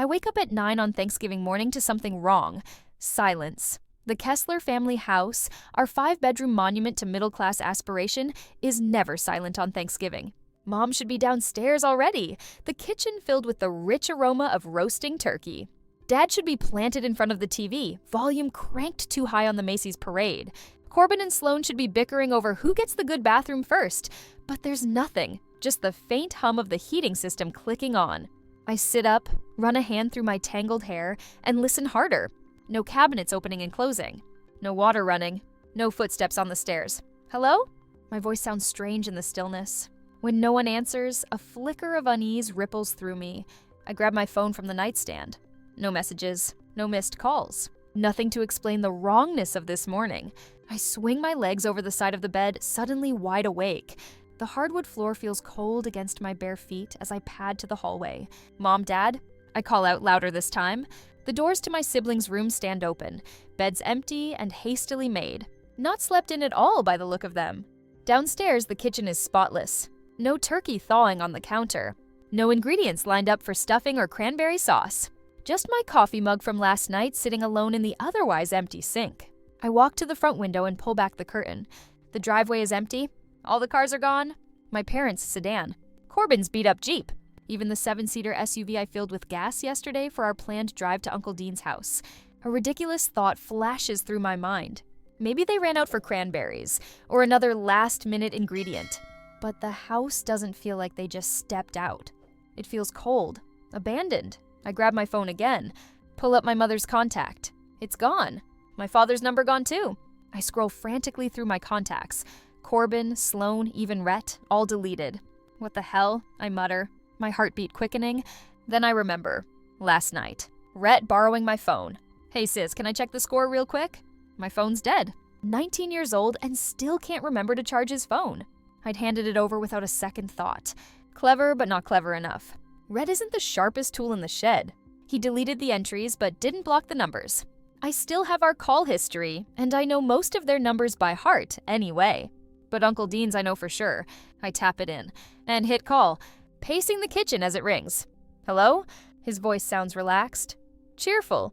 I wake up at 9 on Thanksgiving morning to something wrong. Silence. The Kessler family house, our 5-bedroom monument to middle-class aspiration, is never silent on Thanksgiving. Mom should be downstairs already, the kitchen filled with the rich aroma of roasting turkey. Dad should be planted in front of the TV, volume cranked too high on the Macy's parade. Corbin and Sloan should be bickering over who gets the good bathroom first, but there's nothing, just the faint hum of the heating system clicking on. I sit up, run a hand through my tangled hair, and listen harder. No cabinets opening and closing. No water running. No footsteps on the stairs. Hello? My voice sounds strange in the stillness. When no one answers, a flicker of unease ripples through me. I grab my phone from the nightstand. No messages, no missed calls. Nothing to explain the wrongness of this morning. I swing my legs over the side of the bed, suddenly wide awake. The hardwood floor feels cold against my bare feet as I pad to the hallway. Mom, Dad? I call out louder this time. The doors to my siblings' rooms stand open. Beds empty and hastily made. Not slept in at all by the look of them. Downstairs, the kitchen is spotless. No turkey thawing on the counter. No ingredients lined up for stuffing or cranberry sauce. Just my coffee mug from last night sitting alone in the otherwise empty sink. I walk to the front window and pull back the curtain. The driveway is empty. All the cars are gone. My parents' sedan. Corbin's beat-up Jeep. Even the 7-seater SUV I filled with gas yesterday for our planned drive to Uncle Dean's house. A ridiculous thought flashes through my mind. Maybe they ran out for cranberries, or another last-minute ingredient. But the house doesn't feel like they just stepped out. It feels cold, abandoned. I grab my phone again, pull up my mother's contact. It's gone. My father's number gone too. I scroll frantically through my contacts. Corbin, Sloan, even Rhett, all deleted. What the hell? I mutter, my heartbeat quickening. Then I remember. Last night. Rhett borrowing my phone. Hey sis, can I check the score real quick? My phone's dead. 19 years old and still can't remember to charge his phone. I'd handed it over without a second thought. Clever, but not clever enough. Rhett isn't the sharpest tool in the shed. He deleted the entries, but didn't block the numbers. I still have our call history, and I know most of their numbers by heart anyway. But Uncle Dean's I know for sure. I tap it in and hit call, pacing the kitchen as it rings. Hello? His voice sounds relaxed. Cheerful.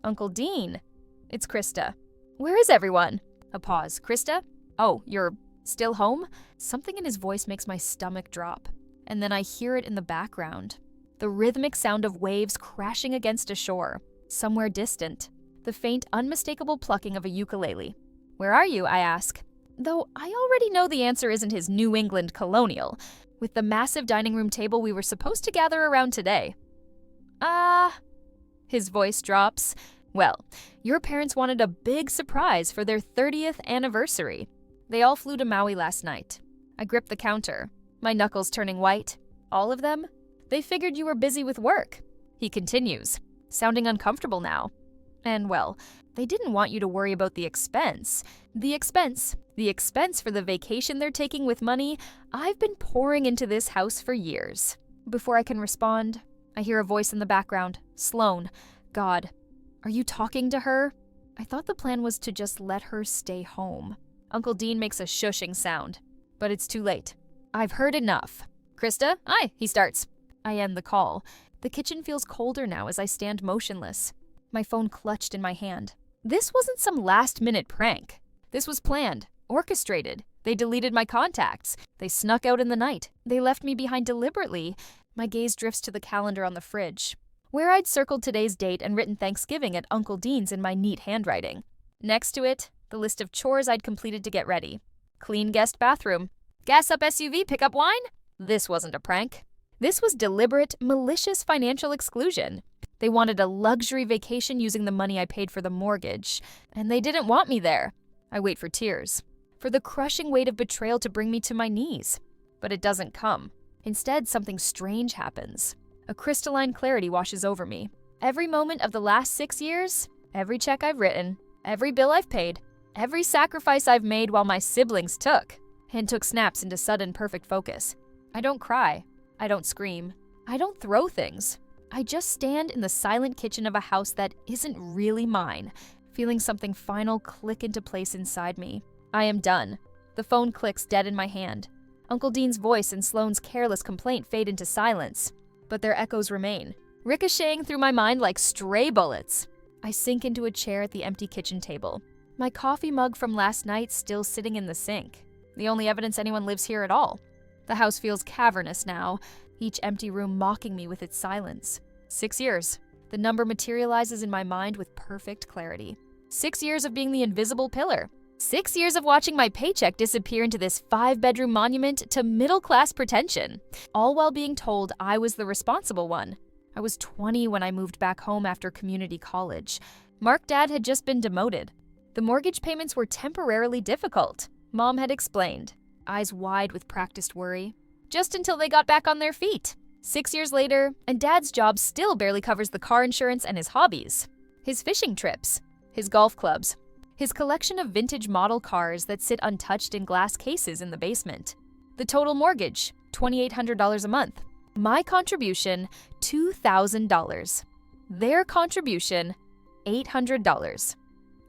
Uncle Dean. It's Krista. Where is everyone? A pause. Krista? Oh, you're still home? Something in his voice makes my stomach drop. And then I hear it in the background. The rhythmic sound of waves crashing against a shore, somewhere distant. The faint, unmistakable plucking of a ukulele. Where are you? I ask. Though I already know the answer isn't his New England colonial, with the massive dining room table we were supposed to gather around today. His voice drops. Well, your parents wanted a big surprise for their 30th anniversary. They all flew to Maui last night. I grip the counter, my knuckles turning white. All of them? They figured you were busy with work. He continues, sounding uncomfortable now. And well, they didn't want you to worry about the expense. The expense for the vacation they're taking with money I've been pouring into this house for years. Before I can respond, I hear a voice in the background. Sloan. God, are you talking to her? I thought the plan was to just let her stay home. Uncle Dean makes a shushing sound, but it's too late. I've heard enough. Krista? Aye, he starts. I end the call. The kitchen feels colder now as I stand motionless. My phone clutched in my hand. This wasn't some last-minute prank. This was planned, orchestrated. They deleted my contacts. They snuck out in the night. They left me behind deliberately. My gaze drifts to the calendar on the fridge, where I'd circled today's date and written Thanksgiving at Uncle Dean's in my neat handwriting. Next to it, the list of chores I'd completed to get ready. Clean guest bathroom. Gas up SUV, pick up wine? This wasn't a prank. This was deliberate, malicious financial exclusion. They wanted a luxury vacation using the money I paid for the mortgage, and they didn't want me there. I wait for tears, for the crushing weight of betrayal to bring me to my knees. But it doesn't come. Instead, something strange happens. A crystalline clarity washes over me. Every moment of the last 6 years, every check I've written, every bill I've paid, every sacrifice I've made while my siblings took snaps into sudden perfect focus. I don't cry. I don't scream. I don't throw things. I just stand in the silent kitchen of a house that isn't really mine, feeling something final click into place inside me. I am done. The phone clicks dead in my hand. Uncle Dean's voice and Sloane's careless complaint fade into silence, but their echoes remain. ricocheting through my mind like stray bullets. I sink into a chair at the empty kitchen table. My coffee mug from last night still sitting in the sink. The only evidence anyone lives here at all. The house feels cavernous now, each empty room mocking me with its silence. 6 years. The number materializes in my mind with perfect clarity. 6 years of being the invisible pillar. 6 years of watching my paycheck disappear into this 5-bedroom monument to middle-class pretension, all while being told I was the responsible one. I was 20 when I moved back home after community college. Mark Dad had just been demoted. The mortgage payments were temporarily difficult, Mom had explained, eyes wide with practiced worry. Just until they got back on their feet. 6 years later, and Dad's job still barely covers the car insurance and his hobbies. His fishing trips, his golf clubs, his collection of vintage model cars that sit untouched in glass cases in the basement. The total mortgage, $2,800 a month. My contribution, $2,000. Their contribution, $800.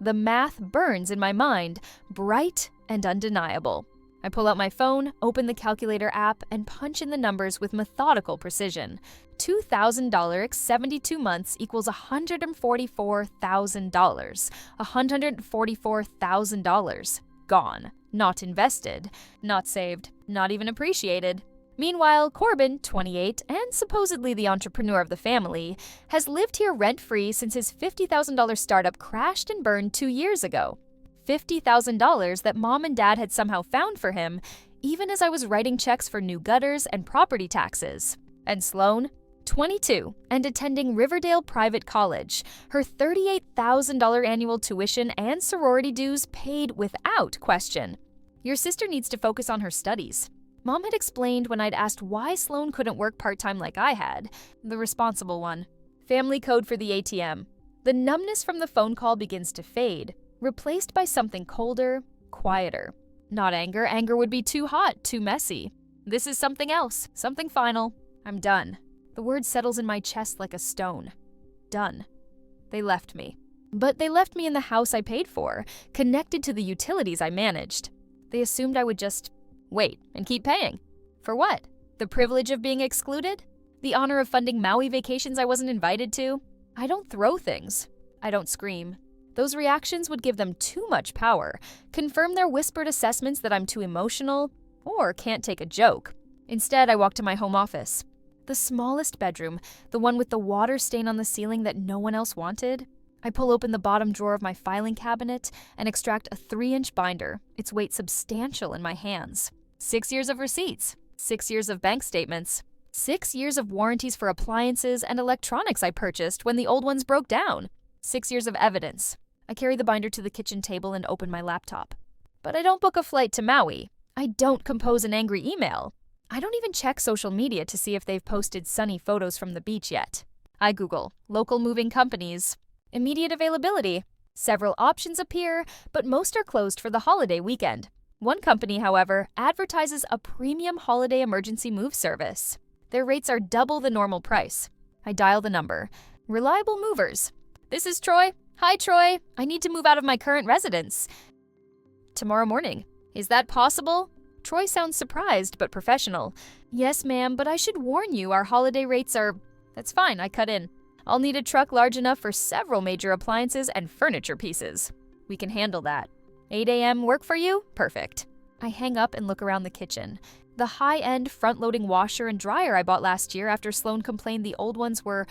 The math burns in my mind, bright and undeniable. I pull out my phone, open the calculator app, and punch in the numbers with methodical precision. $2,000 x 72 months equals $144,000. $144,000. Gone. Not invested. Not saved. Not even appreciated. Meanwhile, Corbin, 28, and supposedly the entrepreneur of the family, has lived here rent-free since his $50,000 startup crashed and burned 2 years ago. $50,000 that Mom and Dad had somehow found for him, even as I was writing checks for new gutters and property taxes. And Sloan, 22, and attending Riverdale Private College, her $38,000 annual tuition and sorority dues paid without question. Your sister needs to focus on her studies. Mom had explained when I'd asked why Sloan couldn't work part-time like I had, the responsible one. Family code for the ATM. The numbness from the phone call begins to fade, replaced by something colder, quieter. Not anger. Anger would be too hot, too messy. This is something else, something final. I'm done. The word settles in my chest like a stone. Done. They left me. But they left me in the house I paid for, connected to the utilities I managed. They assumed I would just wait and keep paying. For what? The privilege of being excluded? The honor of funding Maui vacations I wasn't invited to? I don't throw things. I don't scream. Those reactions would give them too much power, confirm their whispered assessments that I'm too emotional or can't take a joke. Instead, I walk to my home office. The smallest bedroom, the one with the water stain on the ceiling that no one else wanted. I pull open the bottom drawer of my filing cabinet and extract a 3-inch binder, its weight substantial in my hands. 6 years of receipts, 6 years of bank statements, 6 years of warranties for appliances and electronics I purchased when the old ones broke down, 6 years of evidence. I carry the binder to the kitchen table and open my laptop. But I don't book a flight to Maui. I don't compose an angry email. I don't even check social media to see if they've posted sunny photos from the beach yet. I Google local moving companies, immediate availability. Several options appear, but most are closed for the holiday weekend. One company, however, advertises a premium holiday emergency move service. Their rates are double the normal price. I dial the number. Reliable movers. This is Troy. Hi, Troy. I need to move out of my current residence tomorrow morning. Is that possible? Troy sounds surprised but professional. Yes, ma'am, but I should warn you our holiday rates are... That's fine, I cut in. I'll need a truck large enough for several major appliances and furniture pieces. We can handle that. 8 a.m. work for you? Perfect. I hang up and look around the kitchen. The high-end front-loading washer and dryer I bought last year after Sloan complained the old ones were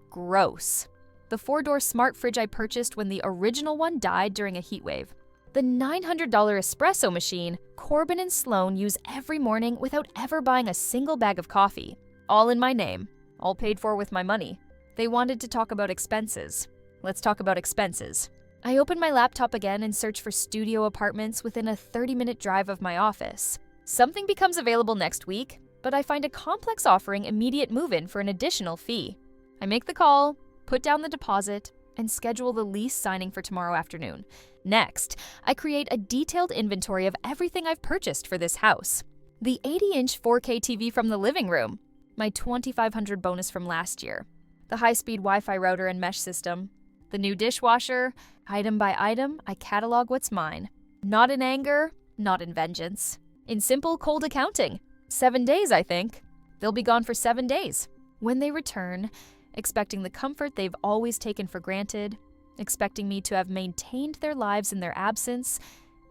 gross. The 4-door smart fridge I purchased when the original one died during a heat wave. The $900 espresso machine Corbin and Sloan use every morning without ever buying a single bag of coffee. All in my name. All paid for with my money. They wanted to talk about expenses. Let's talk about expenses. I open my laptop again and search for studio apartments within a 30-minute drive of my office. Something becomes available next week, but I find a complex offering immediate move-in for an additional fee. I make the call, put down the deposit, and schedule the lease signing for tomorrow afternoon. Next, I create a detailed inventory of everything I've purchased for this house. The 80-inch 4K TV from the living room, my $2,500 bonus from last year, the high-speed Wi-Fi router and mesh system, the new dishwasher. Item by item, I catalog what's mine. Not in anger, not in vengeance. In simple, cold accounting. 7 days, I think. They'll be gone for 7 days. When they return, expecting the comfort they've always taken for granted, expecting me to have maintained their lives in their absence,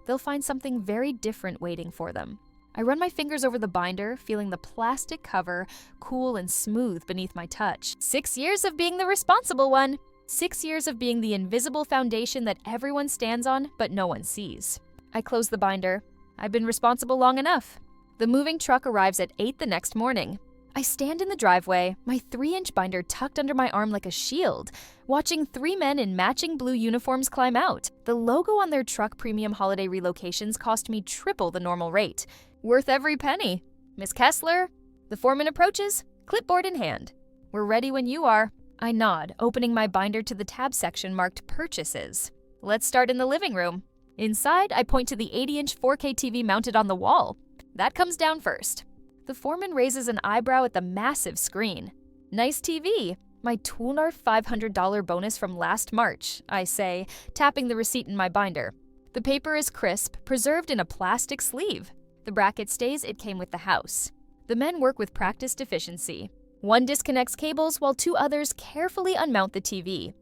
they'll find something very different waiting for them. I run my fingers over the binder, feeling the plastic cover cool and smooth beneath my touch. 6 years of being the responsible one. 6 years of being the invisible foundation that everyone stands on, but no one sees. I close the binder. I've been responsible long enough. The moving truck arrives at 8 the next morning. I stand in the driveway, my 3-inch binder tucked under my arm like a shield, watching 3 men in matching blue uniforms climb out. The logo on their truck premium holiday relocations cost me triple the normal rate. Worth every penny. Miss Kessler? The foreman approaches, clipboard in hand. We're ready when you are. I nod, opening my binder to the tab section marked Purchases. Let's start in the living room. Inside, I point to the 80-inch 4K TV mounted on the wall. That comes down first. The foreman raises an eyebrow at the massive screen. Nice TV. My $2,500 bonus from last March, I say, tapping the receipt in my binder. The paper is crisp, preserved in a plastic sleeve. The bracket states it came with the house. The men work with practiced efficiency. One disconnects cables while 2 others carefully unmount the TV.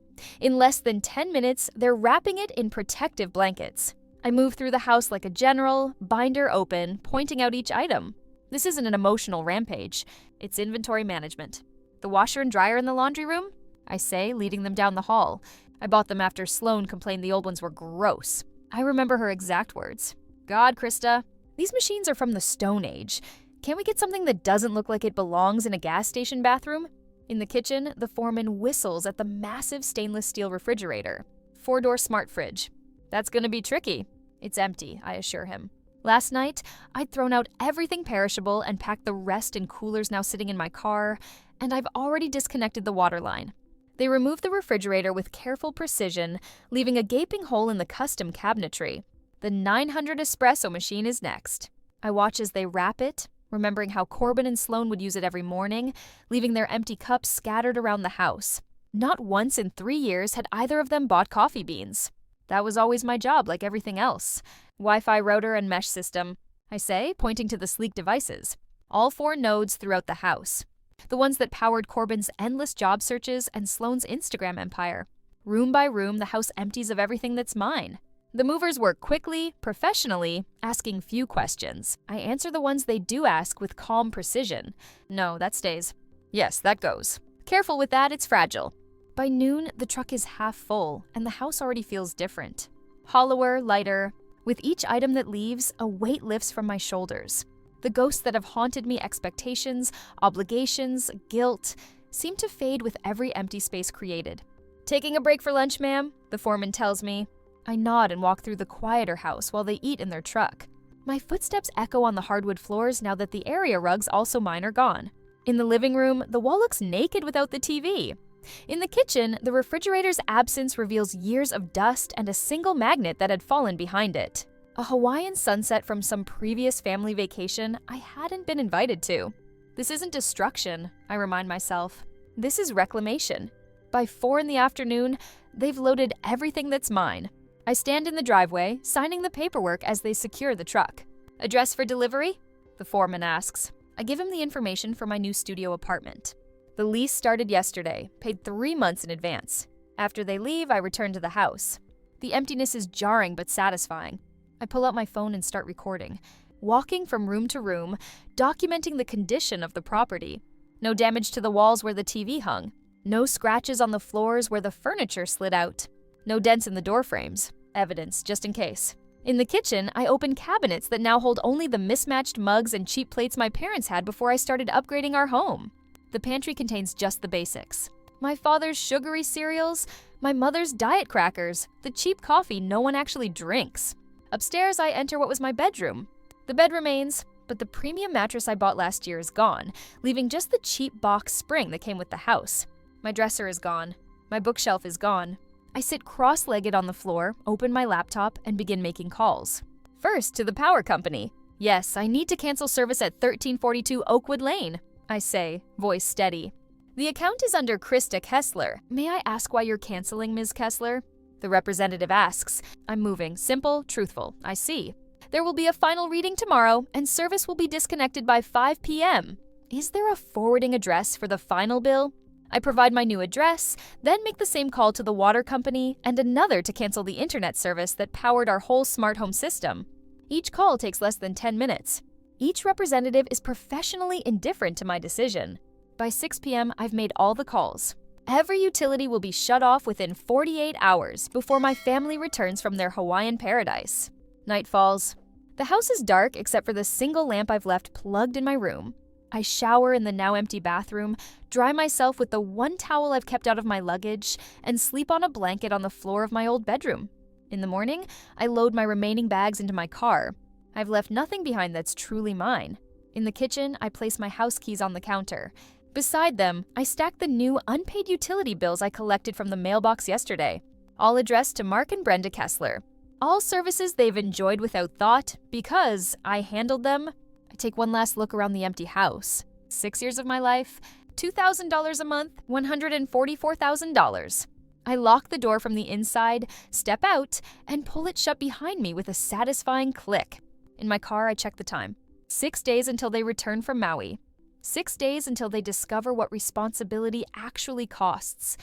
In less than 10 minutes, they're wrapping it in protective blankets. I move through the house like a general, binder open, pointing out each item. This isn't an emotional rampage. It's inventory management. The washer and dryer in the laundry room? I say, leading them down the hall. I bought them after Sloane complained the old ones were gross. I remember her exact words. God, Krista, these machines are from the Stone Age. Can't we get something that doesn't look like it belongs in a gas station bathroom? In the kitchen, the foreman whistles at the massive stainless steel refrigerator. 4-door smart fridge. That's gonna be tricky. It's empty, I assure him. Last night, I'd thrown out everything perishable and packed the rest in coolers now sitting in my car, and I've already disconnected the water line. They remove the refrigerator with careful precision, leaving a gaping hole in the custom cabinetry. The 900 espresso machine is next. I watch as they wrap it, remembering how Corbin and Sloane would use it every morning, leaving their empty cups scattered around the house. Not once in 3 years had either of them bought coffee beans. That was always my job, like everything else. Wi-Fi router and mesh system, I say, pointing to the sleek devices. All 4 nodes throughout the house. The ones that powered Corbin's endless job searches and Sloane's Instagram empire. Room by room, the house empties of everything that's mine. The movers work quickly, professionally, asking few questions. I answer the ones they do ask with calm precision. No, that stays. Yes, that goes. Careful with that, it's fragile. By noon, the truck is half full, and the house already feels different. Hollower, lighter. With each item that leaves, a weight lifts from my shoulders. The ghosts that have haunted me, expectations, obligations, guilt, seem to fade with every empty space created. Taking a break for lunch, ma'am? The foreman tells me. I nod and walk through the quieter house while they eat in their truck. My footsteps echo on the hardwood floors now that the area rugs, also mine, are gone. In the living room, the wall looks naked without the TV. In the kitchen, the refrigerator's absence reveals years of dust and a single magnet that had fallen behind it. A Hawaiian sunset from some previous family vacation I hadn't been invited to. This isn't destruction, I remind myself. This is reclamation. By 4 in the afternoon, they've loaded everything that's mine. I stand in the driveway, signing the paperwork as they secure the truck. Address for delivery? The foreman asks. I give him the information for my new studio apartment. The lease started yesterday, paid 3 months in advance. After they leave, I return to the house. The emptiness is jarring but satisfying. I pull out my phone and start recording, walking from room to room, documenting the condition of the property. No damage to the walls where the TV hung. No scratches on the floors where the furniture slid out. No dents in the door frames. Evidence, just in case. In the kitchen, I open cabinets that now hold only the mismatched mugs and cheap plates my parents had before I started upgrading our home. The pantry contains just the basics. My father's sugary cereals, my mother's diet crackers, the cheap coffee no one actually drinks. Upstairs, I enter what was my bedroom. The bed remains, but the premium mattress I bought last year is gone, leaving just the cheap box spring that came with the house. My dresser is gone. My bookshelf is gone. I sit cross-legged on the floor, open my laptop, and begin making calls. First, to the power company. Yes, I need to cancel service at 1342 Oakwood Lane, I say, voice steady. The account is under Krista Kessler. May I ask why you're canceling, Ms. Kessler? The representative asks. I'm moving. Simple, truthful. I see. There will be a final reading tomorrow, and service will be disconnected by 5 p.m. Is there a forwarding address for the final bill? I provide my new address, then make the same call to the water company and another to cancel the internet service that powered our whole smart home system. Each call takes less than 10 minutes. Each representative is professionally indifferent to my decision. By 6 p.m., I've made all the calls. Every utility will be shut off within 48 hours before my family returns from their Hawaiian paradise. Night falls. The house is dark except for the single lamp I've left plugged in my room. I shower in the now empty bathroom, dry myself with the one towel I've kept out of my luggage, and sleep on a blanket on the floor of my old bedroom. In the morning, I load my remaining bags into my car. I've left nothing behind that's truly mine. In the kitchen, I place my house keys on the counter. Beside them, I stack the new unpaid utility bills I collected from the mailbox yesterday, all addressed to Mark and Brenda Kessler. All services they've enjoyed without thought because I handled them. I take one last look around the empty house. 6 years of my life, $2,000 a month, $144,000. I lock the door from the inside, step out, and pull it shut behind me with a satisfying click. In my car, I check the time. 6 days until they return from Maui. 6 days until they discover what responsibility actually costs.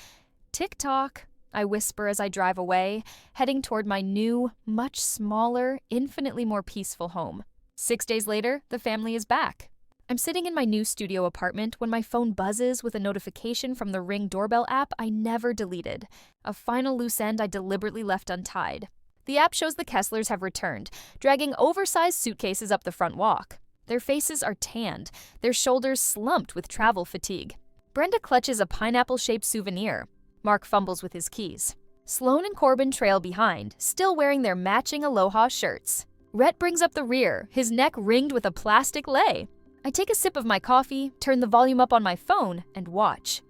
Tick-tock, I whisper as I drive away, heading toward my new, much smaller, infinitely more peaceful home. 6 days later, the family is back. I'm sitting in my new studio apartment when my phone buzzes with a notification from the Ring doorbell app I never deleted, a final loose end I deliberately left untied. The app shows the Kesslers have returned, dragging oversized suitcases up the front walk. Their faces are tanned, their shoulders slumped with travel fatigue. Brenda clutches a pineapple-shaped souvenir. Mark fumbles with his keys. Sloan and Corbin trail behind, still wearing their matching Aloha shirts. Rhett brings up the rear, his neck ringed with a plastic lei. I take a sip of my coffee, turn the volume up on my phone, and watch.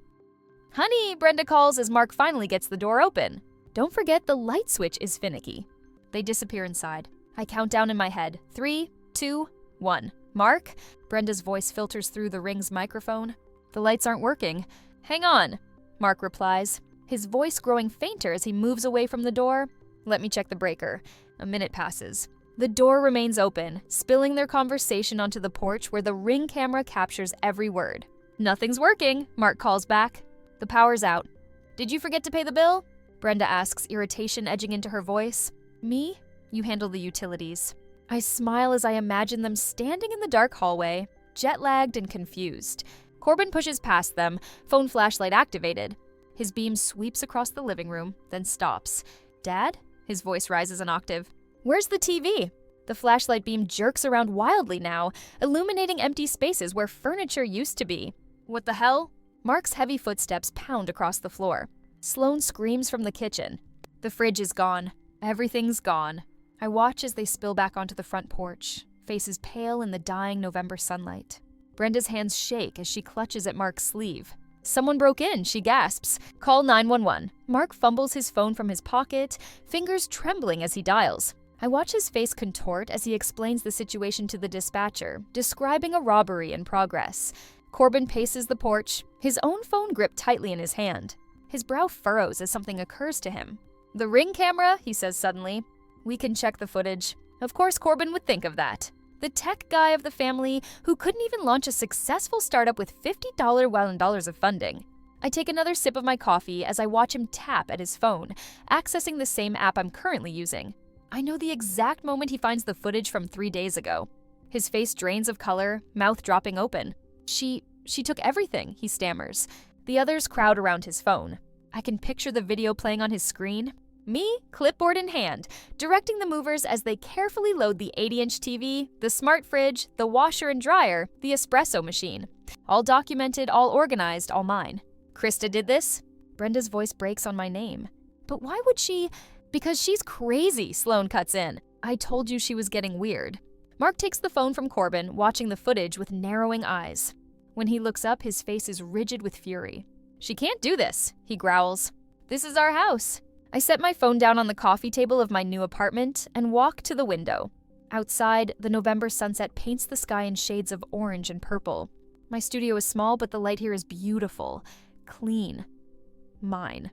"Honey," Brenda calls as Mark finally gets the door open. Don't forget the light switch is finicky. They disappear inside. I count down in my head. 3, 2, 1. "Mark?" Brenda's voice filters through the Ring's microphone. "The lights aren't working." "Hang on," Mark replies, his voice growing fainter as he moves away from the door. "Let me check the breaker." A minute passes. The door remains open, spilling their conversation onto the porch where the Ring camera captures every word. "Nothing's working," Mark calls back. "The power's out." "Did you forget to pay the bill?" Brenda asks, irritation edging into her voice. "Me? You handle the utilities." I smile as I imagine them standing in the dark hallway, jet-lagged and confused. Corbin pushes past them, phone flashlight activated. His beam sweeps across the living room, then stops. "Dad?" His voice rises an octave. "Where's the TV?" The flashlight beam jerks around wildly now, illuminating empty spaces where furniture used to be. "What the hell?" Mark's heavy footsteps pound across the floor. Sloan screams from the kitchen. The fridge is gone. Everything's gone. I watch as they spill back onto the front porch, faces pale in the dying November sunlight. Brenda's hands shake as she clutches at Mark's sleeve. "Someone broke in," she gasps. "Call 911. Mark fumbles his phone from his pocket, fingers trembling as he dials. I watch his face contort as he explains the situation to the dispatcher, describing a robbery in progress. Corbin paces the porch, his own phone gripped tightly in his hand. His brow furrows as something occurs to him. "The Ring camera," he says suddenly. "We can check the footage." Of course Corbin would think of that. The tech guy of the family who couldn't even launch a successful startup with $50,000 of funding. I take another sip of my coffee as I watch him tap at his phone, accessing the same app I'm currently using. I know the exact moment he finds the footage from 3 days ago. His face drains of color, mouth dropping open. She took everything," he stammers. The others crowd around his phone. I can picture the video playing on his screen. Me, clipboard in hand, directing the movers as they carefully load the 80-inch TV, the smart fridge, the washer and dryer, the espresso machine. All documented, all organized, all mine. "Krista did this?" Brenda's voice breaks on my name. "But why would she?" "Because she's crazy," Sloan cuts in. "I told you she was getting weird." Mark takes the phone from Corbin, watching the footage with narrowing eyes. When he looks up, his face is rigid with fury. "She can't do this," he growls. "This is our house." I set my phone down on the coffee table of my new apartment and walk to the window. Outside, the November sunset paints the sky in shades of orange and purple. My studio is small, but the light here is beautiful, clean, mine.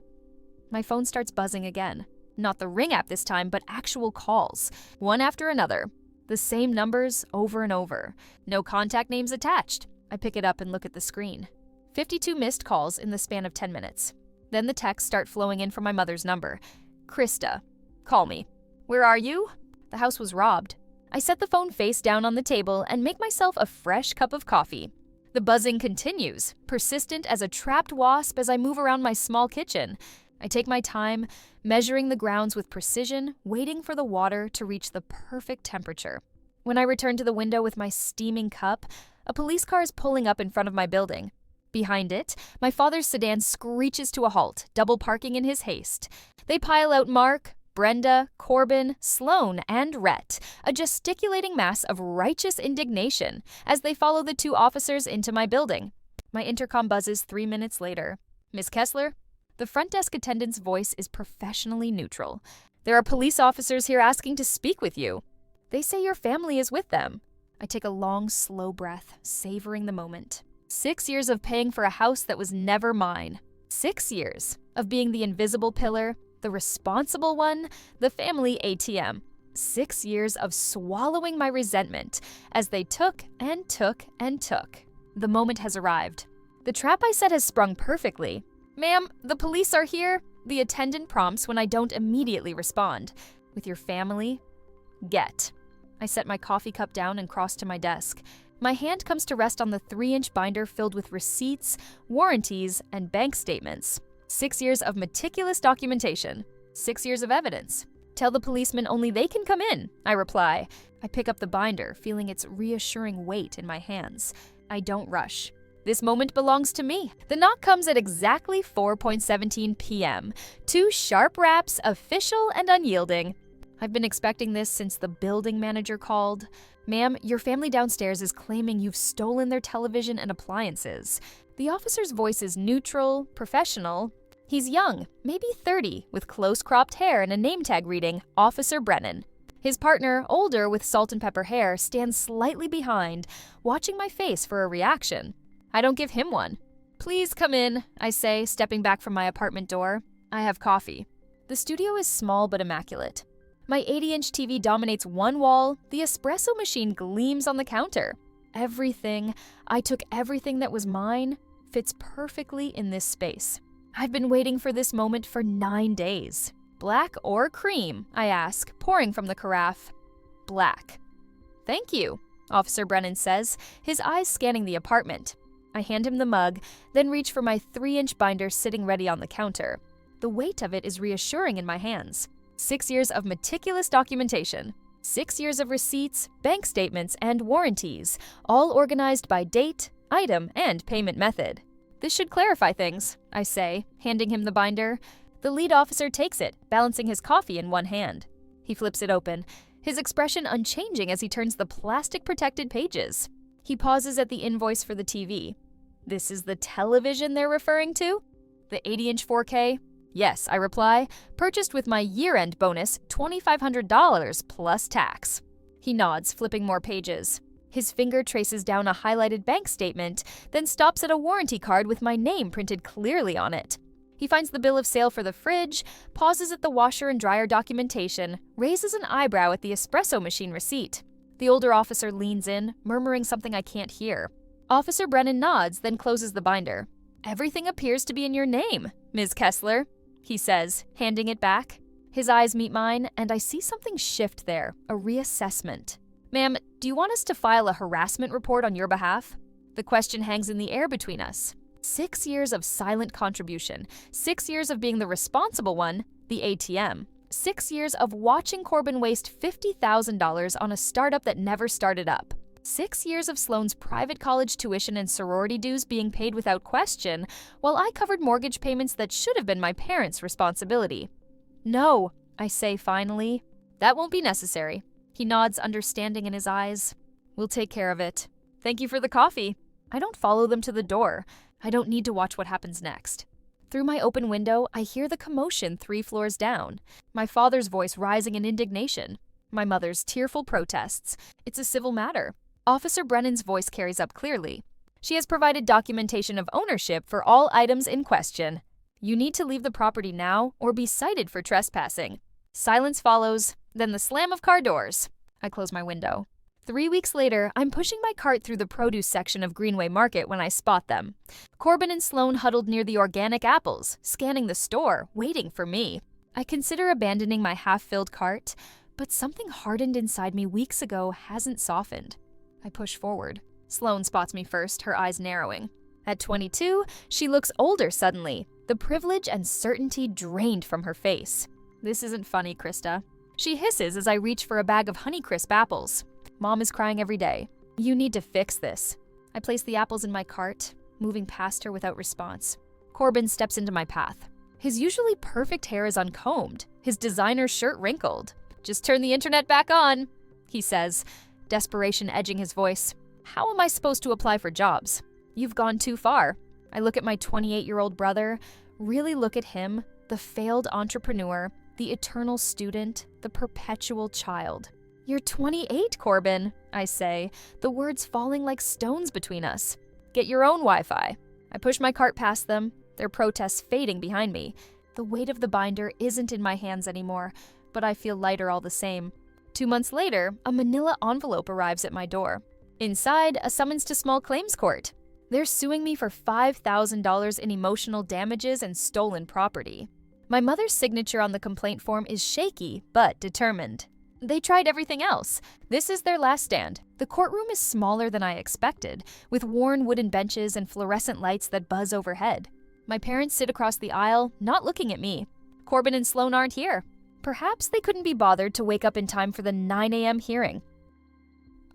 My phone starts buzzing again. Not the Ring app this time, but actual calls, one after another. The same numbers over and over. No contact names attached. I pick it up and look at the screen. 52 missed calls in the span of 10 minutes. Then the texts start flowing in from my mother's number. Krista, call me. Where are you? The house was robbed. I set the phone face down on the table and make myself a fresh cup of coffee. The buzzing continues, persistent as a trapped wasp as I move around my small kitchen. I take my time, measuring the grounds with precision, waiting for the water to reach the perfect temperature. When I return to the window with my steaming cup, a police car is pulling up in front of my building. Behind it, my father's sedan screeches to a halt, double parking in his haste. They pile out Mark, Brenda, Corbin, Sloan, and Rhett, a gesticulating mass of righteous indignation, as they follow the two officers into my building. My intercom buzzes 3 minutes later. Miss Kessler? The front desk attendant's voice is professionally neutral. There are police officers here asking to speak with you. They say your family is with them. I take a long, slow breath, savoring the moment. 6 years of paying for a house that was never mine. 6 years of being the invisible pillar, the responsible one, the family ATM. 6 years of swallowing my resentment as they took and took and took. The moment has arrived. The trap I set has sprung perfectly. Ma'am, the police are here. The attendant prompts when I don't immediately respond. With your family? Get. I set my coffee cup down and cross to my desk. My hand comes to rest on the 3-inch binder filled with receipts, warranties, and bank statements. 6 years of meticulous documentation. 6 years of evidence. Tell the policeman only they can come in, I reply. I pick up the binder, feeling its reassuring weight in my hands. I don't rush. This moment belongs to me. The knock comes at exactly 4:17 p.m. 2 sharp raps, official and unyielding. I've been expecting this since the building manager called. Ma'am, your family downstairs is claiming you've stolen their television and appliances. The officer's voice is neutral, professional. He's young, maybe 30, with close-cropped hair and a name tag reading, Officer Brennan. His partner, older with salt and pepper hair, stands slightly behind, watching my face for a reaction. I don't give him one. Please come in, I say, stepping back from my apartment door. I have coffee. The studio is small but immaculate. My 80-inch TV dominates one wall, the espresso machine gleams on the counter. I took everything that was mine, fits perfectly in this space. I've been waiting for this moment for 9 days. Black or cream? I ask, pouring from the carafe. Black. Thank you, Officer Brennan says, his eyes scanning the apartment. I hand him the mug, then reach for my 3-inch binder sitting ready on the counter. The weight of it is reassuring in my hands. 6 years of meticulous documentation. 6 years of receipts, bank statements, and warranties, all organized by date, item, and payment method. This should clarify things, I say, handing him the binder. The lead officer takes it, balancing his coffee in one hand. He flips it open, his expression unchanging as he turns the plastic-protected pages. He pauses at the invoice for the TV. This is the television they're referring to? The 80-inch 4K? Yes, I reply, purchased with my year-end bonus, $2,500 plus tax. He nods, flipping more pages. His finger traces down a highlighted bank statement, then stops at a warranty card with my name printed clearly on it. He finds the bill of sale for the fridge, pauses at the washer and dryer documentation, raises an eyebrow at the espresso machine receipt. The older officer leans in, murmuring something I can't hear. Officer Brennan nods, then closes the binder. Everything appears to be in your name, Ms. Kessler, he says, handing it back. His eyes meet mine, and I see something shift there, a reassessment. Ma'am, do you want us to file a harassment report on your behalf? The question hangs in the air between us. 6 years of silent contribution, 6 years of being the responsible one, the ATM. 6 years of watching Corbin waste $50,000 on a startup that never started up. 6 years of Sloan's private college tuition and sorority dues being paid without question, while I covered mortgage payments that should have been my parents' responsibility. No, I say finally. That won't be necessary. He nods, understanding in his eyes. We'll take care of it. Thank you for the coffee. I don't follow them to the door. I don't need to watch what happens next. Through my open window, I hear the commotion 3 floors down. My father's voice rising in indignation. My mother's tearful protests. It's a civil matter. Officer Brennan's voice carries up clearly. She has provided documentation of ownership for all items in question. You need to leave the property now or be cited for trespassing. Silence follows, then the slam of car doors. I close my window. 3 weeks later, I'm pushing my cart through the produce section of Greenway Market when I spot them. Corbin and Sloane huddled near the organic apples, scanning the store, waiting for me. I consider abandoning my half-filled cart, but something hardened inside me weeks ago hasn't softened. I push forward. Sloane spots me first, her eyes narrowing. At 22, she looks older suddenly, the privilege and certainty drained from her face. This isn't funny, Krista. She hisses as I reach for a bag of Honeycrisp apples. Mom is crying every day. You need to fix this. I place the apples in my cart, moving past her without response. Corbin steps into my path. His usually perfect hair is uncombed, his designer shirt wrinkled. Just turn the internet back on, he says, desperation edging his voice. How am I supposed to apply for jobs? You've gone too far. I look at my 28-year-old brother, really look at him, the failed entrepreneur, the eternal student, the perpetual child. You're 28, Corbin, I say, the words falling like stones between us. Get your own Wi-Fi. I push my cart past them, their protests fading behind me. The weight of the binder isn't in my hands anymore, but I feel lighter all the same. 2 months later, a manila envelope arrives at my door. Inside, a summons to small claims court. They're suing me for $5,000 in emotional damages and stolen property. My mother's signature on the complaint form is shaky, but determined. They tried everything else. This is their last stand. The courtroom is smaller than I expected, with worn wooden benches and fluorescent lights that buzz overhead. My parents sit across the aisle, not looking at me. Corbin and Sloane aren't here. Perhaps they couldn't be bothered to wake up in time for the 9 a.m. hearing.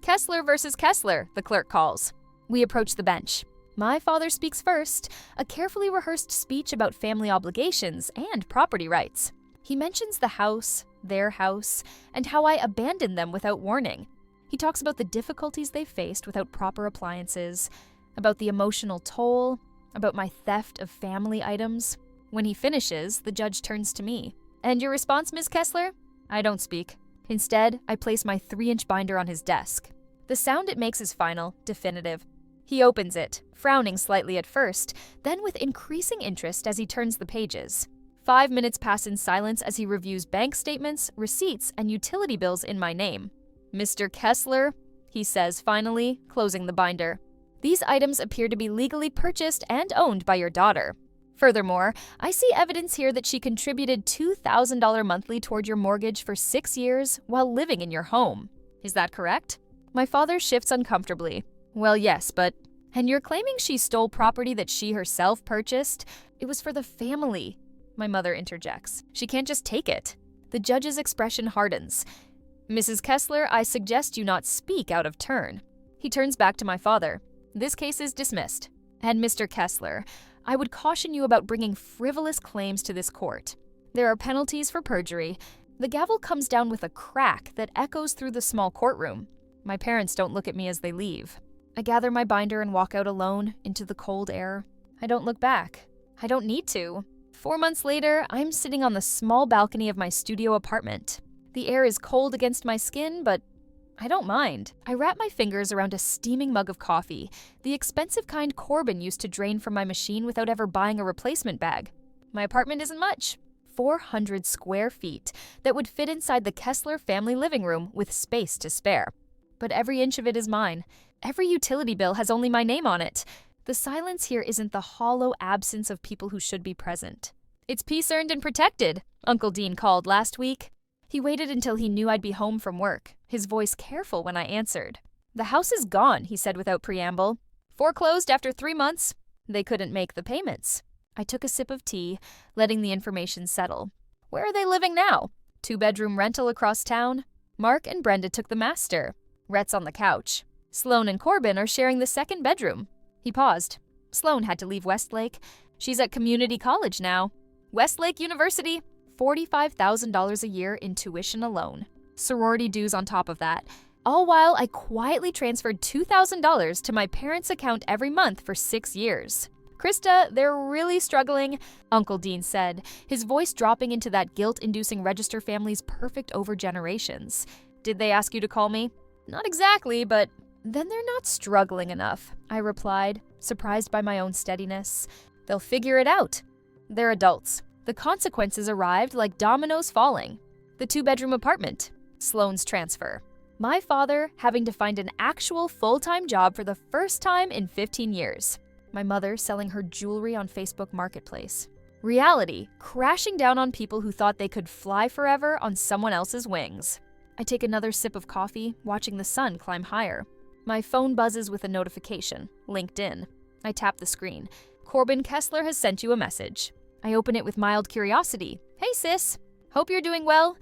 Kessler versus Kessler, the clerk calls. We approach the bench. My father speaks first, a carefully rehearsed speech about family obligations and property rights. He mentions the house, their house, and how I abandoned them without warning. He talks about the difficulties they faced without proper appliances, about the emotional toll, about my theft of family items. When he finishes, the judge turns to me. And your response, Ms. Kessler? I don't speak. Instead, I place my 3-inch binder on his desk. The sound it makes is final, definitive. He opens it, frowning slightly at first, then with increasing interest as he turns the pages. 5 minutes pass in silence as he reviews bank statements, receipts, and utility bills in my name. Mr. Kessler, he says finally, closing the binder. These items appear to be legally purchased and owned by your daughter. Furthermore, I see evidence here that she contributed $2,000 monthly toward your mortgage for 6 years while living in your home. Is that correct? My father shifts uncomfortably. Well, yes, but... And you're claiming she stole property that she herself purchased? It was for the family. My mother interjects. She can't just take it. The judge's expression hardens. Mrs. Kessler, I suggest you not speak out of turn. He turns back to my father. This case is dismissed. And Mr. Kessler, I would caution you about bringing frivolous claims to this court. There are penalties for perjury. The gavel comes down with a crack that echoes through the small courtroom. My parents don't look at me as they leave. I gather my binder and walk out alone into the cold air. I don't look back. I don't need to. 4 months later, I'm sitting on the small balcony of my studio apartment. The air is cold against my skin, but I don't mind. I wrap my fingers around a steaming mug of coffee, the expensive kind Corbin used to drain from my machine without ever buying a replacement bag. My apartment isn't much. 400 square feet that would fit inside the Kessler family living room with space to spare. But every inch of it is mine. Every utility bill has only my name on it. The silence here isn't the hollow absence of people who should be present. It's peace earned and protected, Uncle Dean called last week. He waited until he knew I'd be home from work, his voice careful when I answered. The house is gone, he said without preamble. Foreclosed after 3 months. They couldn't make the payments. I took a sip of tea, letting the information settle. Where are they living now? 2-bedroom rental across town? Mark and Brenda took the master. Rhett's on the couch. Sloane and Corbin are sharing the 2nd bedroom. He paused. Sloane had to leave Westlake. She's at community college now. Westlake University. $45,000 a year in tuition alone. Sorority dues on top of that. All while I quietly transferred $2,000 to my parents' account every month for 6 years. Krista, they're really struggling, Uncle Dean said, his voice dropping into that guilt-inducing register family's perfect over generations. Did they ask you to call me? Not exactly, but... Then they're not struggling enough, I replied, surprised by my own steadiness. They'll figure it out. They're adults. The consequences arrived like dominoes falling. The 2-bedroom apartment. Sloane's transfer. My father having to find an actual full-time job for the first time in 15 years. My mother selling her jewelry on Facebook Marketplace. Reality crashing down on people who thought they could fly forever on someone else's wings. I take another sip of coffee, watching the sun climb higher. My phone buzzes with a notification. LinkedIn. I tap the screen. Corbin Kessler has sent you a message. I open it with mild curiosity. Hey sis, hope you're doing well.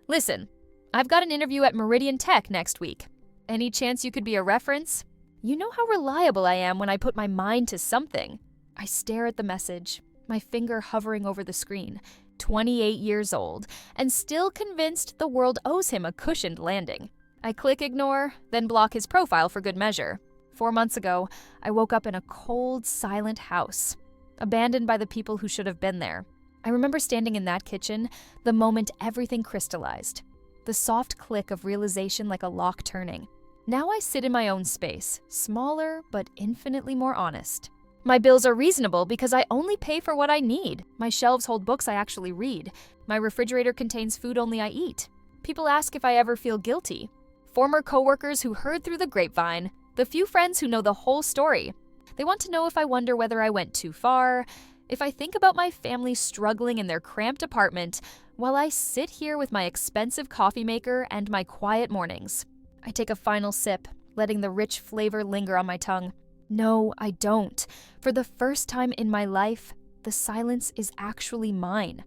Listen, I've got an interview at Meridian Tech next week. Any chance you could be a reference? You know how reliable I am when I put my mind to something. I stare at the message, my finger hovering over the screen. 28 years old, and still convinced the world owes him a cushioned landing. I click ignore, then block his profile for good measure. 4 months ago, I woke up in a cold, silent house, abandoned by the people who should have been there. I remember standing in that kitchen the moment everything crystallized. The soft click of realization like a lock turning. Now I sit in my own space, smaller but infinitely more honest. My bills are reasonable because I only pay for what I need. My shelves hold books I actually read. My refrigerator contains food only I eat. People ask if I ever feel guilty. Former coworkers who heard through the grapevine. The few friends who know the whole story. They want to know if I wonder whether I went too far, if I think about my family struggling in their cramped apartment, while I sit here with my expensive coffee maker and my quiet mornings. I take a final sip, letting the rich flavor linger on my tongue. No, I don't. For the first time in my life, the silence is actually mine.